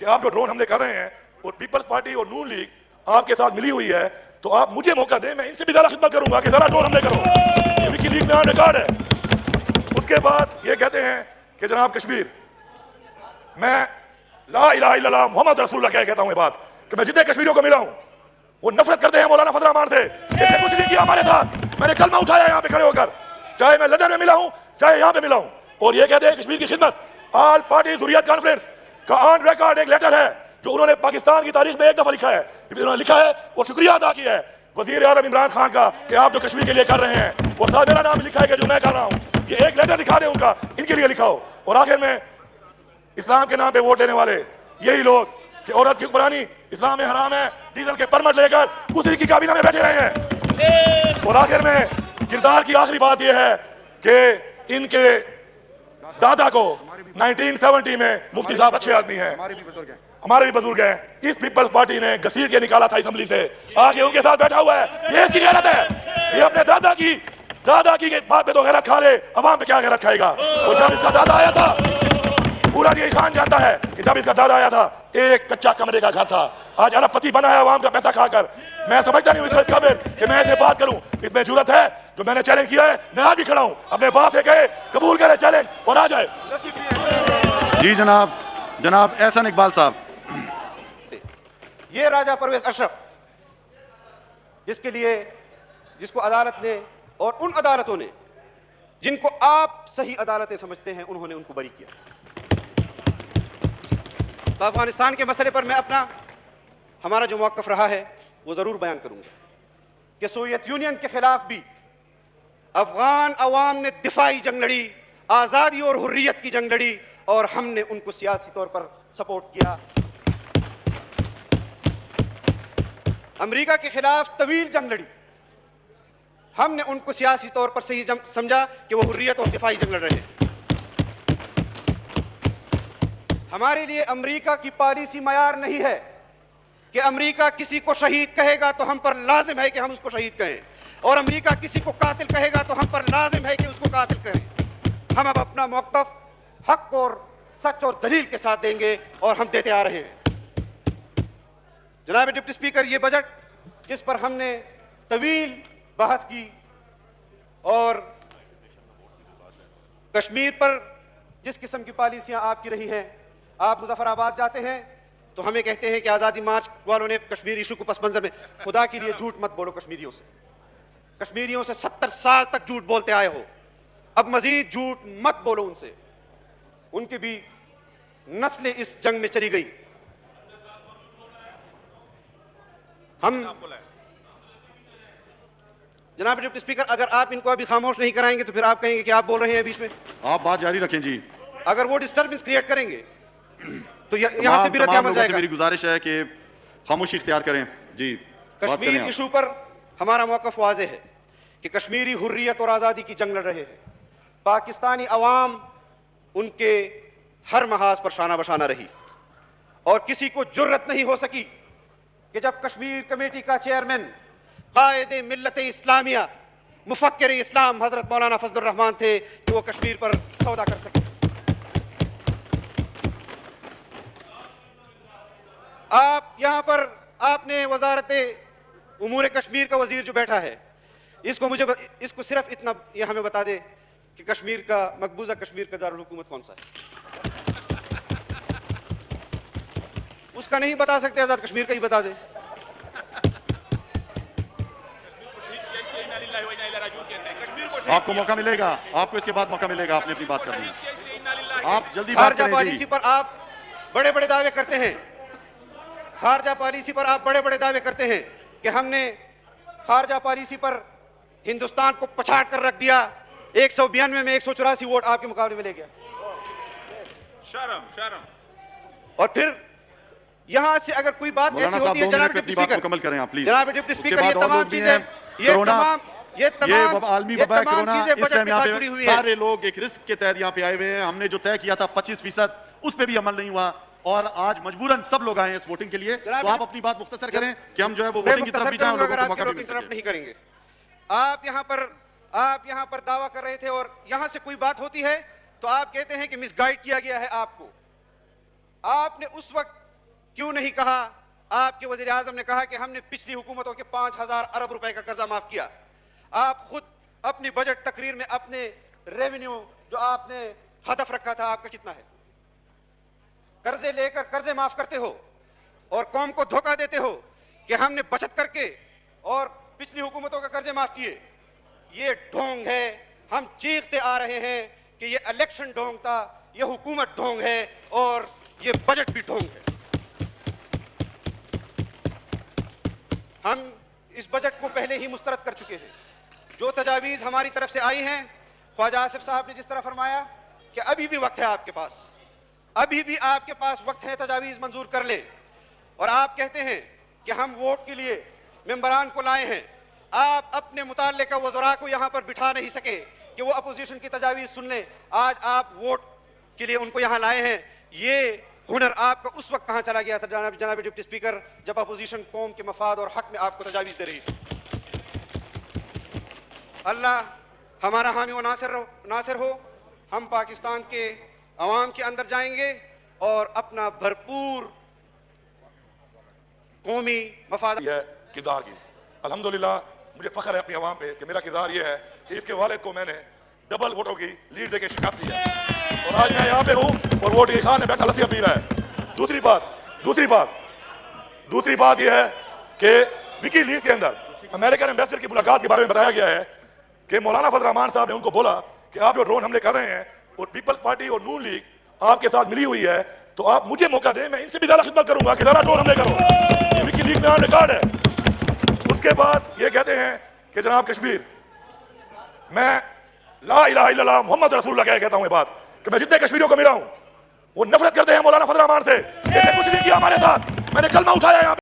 کہ آپ جو ڈرون حملے کر رہے ہیں اور پیپلز پارٹی اور نون لیگ آپ کے ساتھ ملی ہوئی ہے تو آپ مجھے موقع دیں, میں ان سے بھی زیادہ خدمت کروں گا کہ ذرا ڈرون حملے کرو. یہ وکی لیگ میں آن ریکارڈ ہے. اس کے بعد یہ کہتے ہیں کہ جناب کشمیر, میں لا الہ الا اللہ محمد رسول اللہ کہتا ہوں یہ بات کہ میں جتنے کشمیریوں کو ملا ہوں وہ نفرت کرتے ہیں مولانا فضل الرحمان سے. اس نے کچھ نہیں کیا ہمارے ساتھ. میں نے کلمہ اٹھایا یہاں پہ کھڑے ہو کر, چاہے میں لندن میں ملا ہوں چاہے یہاں پہ ملا ہوں. اور یہ کہتے ہیں کشمیر کی خدمت. آل پارٹی ضروریت کانفرنس کا آن ریکارڈ ایک لیٹر ہے جو انہوں نے پاکستان کی تاریخ میں ایک دفعہ لکھا ہے. انہوں نے لکھا ہے اور شکریہ ادا کیا ہے وزیر اعظم عمران خان کا کہ آپ جو کشمیر کے لیے کر رہے ہیں, اور ساتھ میرا نام بھی لکھا ہے کہ جو میں کر رہا ہوں. یہ ایک لیٹر دکھا دیں ان کا, ان کے لیے لکھا ہو. اور آخر میں اسلام کے نام پہ ووٹ دینے والے یہی لوگ کہ عورت کی حکمرانی اسلام میں حرام ہے, ڈیزل کے پرمٹ لے کر اسی کی کابینہ میں بیٹھے رہے ہیں. اور آخر میں کردار کی آخری بات یہ ہے کہ ان کے دادا کو 1970 میں مفتی صاحب اچھے آدمی ہیں, ہمارے بھی بزرگ ہیں, اس پیپلز پارٹی نے گھسیٹ کے نکالا تھا اسمبلی سے, آگے ان کے ساتھ بیٹھا ہوا ہے. یہ اس کی غیرت ہے. یہ اپنے دادا کی بات پہ تو غیرت کھا لے, عوام پہ کیا غیرت کھائے گا. اور جب اس کا دادا آیا تھا, پورا یہ خان جانتا ہے کہ جب اس کا دادا آیا تھا ایک کچا کمرے کا گھر تھا, آج ارب پتی بنا ہے عوام کا پیسہ کھا کر. میں سمجھتا نہیں ہوں اس قابل کہ میں ایسے بات کروں. اس میں جرت ہے جو میں نے چیلنج کیا ہے, میں آج بھی کھڑا ہوں. اپنے باپ سے کہے قبول کرے چیلنج اور آ جائے. جی جناب احسن اقبال صاحب. یہ راجہ پرویز اشرف جس کو عدالت نے اور ان عدالتوں نے جن کو آپ صحیح عدالتیں سمجھتے ہیں انہوں نے ان کو بری کیا. تو افغانستان کے مسئلے پر میں ہمارا جو موقف رہا ہے وہ ضرور بیان کروں گا کہ سوویت یونین کے خلاف بھی افغان عوام نے دفاعی جنگ لڑی, آزادی اور حریت کی جنگ لڑی, اور ہم نے ان کو سیاسی طور پر سپورٹ کیا. امریکہ کے خلاف طویل جنگ لڑی, ہم نے ان کو سیاسی طور پر صحیح سمجھا کہ وہ حریت اور دفاعی جنگ لڑ رہے ہیں. ہمارے لیے امریکہ کی پالیسی معیار نہیں ہے کہ امریکہ کسی کو شہید کہے گا تو ہم پر لازم ہے کہ ہم اس کو شہید کہیں, اور امریکہ کسی کو قاتل کہے گا تو ہم پر لازم ہے کہ اس کو قاتل کہیں. ہم اب اپنا موقف حق اور سچ اور دلیل کے ساتھ دیں گے, اور ہم دیتے آ رہے ہیں. جناب ڈپٹی اسپیکر, یہ بجٹ جس پر ہم نے طویل بحث کی اور کشمیر پر جس قسم کی پالیسیاں آپ کی رہی ہیں, آپ مظفر آباد جاتے ہیں تو ہمیں کہتے ہیں کہ آزادی مارچ والوں نے کشمیر ایشو کو پس منظر میں. خدا کے لیے جھوٹ مت بولو کشمیریوں سے 70 سال تک جھوٹ بولتے آئے ہو, اب مزید جھوٹ مت بولو ان سے. ان کی بھی نسلیں اس جنگ میں چلی گئی. ہم جناب ڈپٹی اسپیکر, اگر آپ ان کو ابھی خاموش نہیں کرائیں گے تو پھر آپ کہیں گے کہ آپ بول رہے ہیں بیچ میں. آپ بات جاری رکھیں جی. اگر وہ ڈسٹربنس کریٹ کریں گے تو یہاں سے بھی رد عمل جائے گا. میری گزارش ہے کہ خاموشی اختیار کریں. جی, کشمیر ایشو پر ہمارا موقف واضح ہے کہ کشمیری حریت اور آزادی کی جنگ لڑ رہے ہیں. پاکستانی عوام ان کے ہر محاذ پر شانہ بشانہ رہی, اور کسی کو جرت نہیں ہو سکی کہ جب کشمیر کمیٹی کا چیئرمین قائد ملت اسلامیہ مفکر اسلام حضرت مولانا فضل الرحمان تھے کہ وہ کشمیر پر سودا کر سکے. آپ نے وزارت امور کشمیر کا وزیر جو بیٹھا ہے, اس کو صرف اتنا یہ ہمیں بتا دے کہ کشمیر کا مقبوضہ کشمیر کا دارالحکومت کون سا ہے. اس کا نہیں بتا سکتے, آزاد کشمیر کا ہی بتا دے. آپ کو موقع ملے گا, آپ کو اس کے بعد موقع ملے گا, آپ نے اپنی بات کرنی ہے. آپ جلدی بات خارجہ کریں. پالیسی پر آپ بڑے بڑے دعوے کرتے ہیں, خارجہ پالیسی پر آپ بڑے بڑے دعوے کرتے ہیں کہ ہم نے خارجہ پالیسی پر ہندوستان کو پچھاڑ کر رکھ دیا. 192 میں 184 ووٹ آپ کے مقابلے میں لے گیا. شرم. اور پھر یہاں سے اگر کوئی بات ایسی ہوتی ہے جناب ڈپٹی اسپیکر, مکمل کریں آپ پلیز. جناب ڈپٹی اسپیکر, یہ تمام چیزیں بجٹ کے ساتھ جڑی ہوئی ہیں. سارے لوگ ایک رسک کے تحت یہاں پہ آئے ہوئے ہیں. ہم نے جو طے کیا تھا 25%, اس پہ بھی عمل نہیں ہوا, اور آج مجبوراً سب لوگ آئے ہیں اس ووٹنگ کے لیے. تو آپ اپنی بات مختصر کریں کہ ہم جو ہے وہ ووٹنگ کی طرف بھی جائیں اور لوگوں کو موقع بھی مل سکے. نہیں کریں گے. آپ یہاں پر دعویٰ کر رہے تھے, اور یہاں سے کوئی بات ہوتی ہے تو آپ کہتے ہیں کہ مس گائیڈ کیا گیا ہے آپ کو. آپ نے اس وقت کیوں نہیں کہا؟ آپ کے وزیر اعظم نے کہا کہ ہم نے پچھلی حکومتوں کے 5,000 ارب روپے کا قرضہ معاف کیا. آپ خود اپنی بجٹ تقریر میں اپنے ریونیو جو آپ نے ہدف رکھا تھا آپ کا کتنا ہے؟ قرضے لے کر قرضے معاف کرتے ہو اور قوم کو دھوکہ دیتے ہو کہ ہم نے بچت کر کے اور پچھلی حکومتوں کا قرضے معاف کیے. یہ ڈھونگ ہے. ہم چیختے آ رہے ہیں کہ یہ الیکشن ڈھونگ تھا, یہ حکومت ڈھونگ ہے اور یہ بجٹ بھی ڈھونگ ہے. ہم اس بجٹ کو پہلے ہی مسترد کر چکے ہیں. جو تجاویز ہماری طرف سے آئی ہیں, خواجہ آصف صاحب نے جس طرح فرمایا کہ ابھی بھی وقت ہے آپ کے پاس, ابھی بھی آپ کے پاس وقت ہے تجاویز منظور کر لیں. اور آپ کہتے ہیں کہ ہم ووٹ کے لیے ممبران کو لائے ہیں. آپ اپنے متعلقہ وزراء کو یہاں پر بٹھا نہیں سکے کہ وہ اپوزیشن کی تجاویز سن لیں. آج آپ ووٹ کے لیے ان کو یہاں لائے ہیں. یہ ہنر آپ کا اس وقت کہاں چلا گیا تھا جناب ڈپٹی اسپیکر, جب اپوزیشن قوم کے مفاد اور حق میں آپ کو تجاویز دے رہی تھی. اللہ ہمارا حامی و ناصر ہو. ہم پاکستان کے عوام کے اندر جائیں گے اور اپنا بھرپور قومی مفاد یہ کردار کی. الحمدللہ مجھے فخر ہے اپنی عوام پہ کہ میرا کردار یہ ہے کہ اس کے والد کو میں نے ڈبل ووٹوں کی لیڈ دے کے شکست دی ہے, اور آج میں یہاں پہ ہوں اور ووٹ یہ خان نے بیٹھا لسیاں پی رہا ہے. دوسری بات یہ ہے کہ وکی لیگ کے اندر امریکن ایمبیسڈر کی ملاقات کے بارے میں بتایا گیا ہے کہ مولانا فضل الرحمان صاحب نے ان کو بولا کہ آپ جو ڈرون حملے کر رہے ہیں اور پیپلز پارٹی اور نون لیگ آپ کے ساتھ ملی ہوئی ہے, تو آپ مجھے موقع دیں, میں ان سے بھی زیادہ خدمت کروں گا کہ زیادہ ڈرون حملے کرو. یہ وکی لیگ میں آن ریکارڈ ہے. اس کے بعد یہ کہتے ہیں کہ جناب کشمیر, میں لا الہ الا اللہ محمد رسول اللہ کہتا ہوں یہ بات کہ میں جتنے کشمیریوں کو ملا ہوں وہ نفرت کرتے ہیں مولانا فضل الرحمان سے. اس نے کچھ نہیں کیا ہمارے ساتھ. میں نے کلمہ اٹھایا یہاں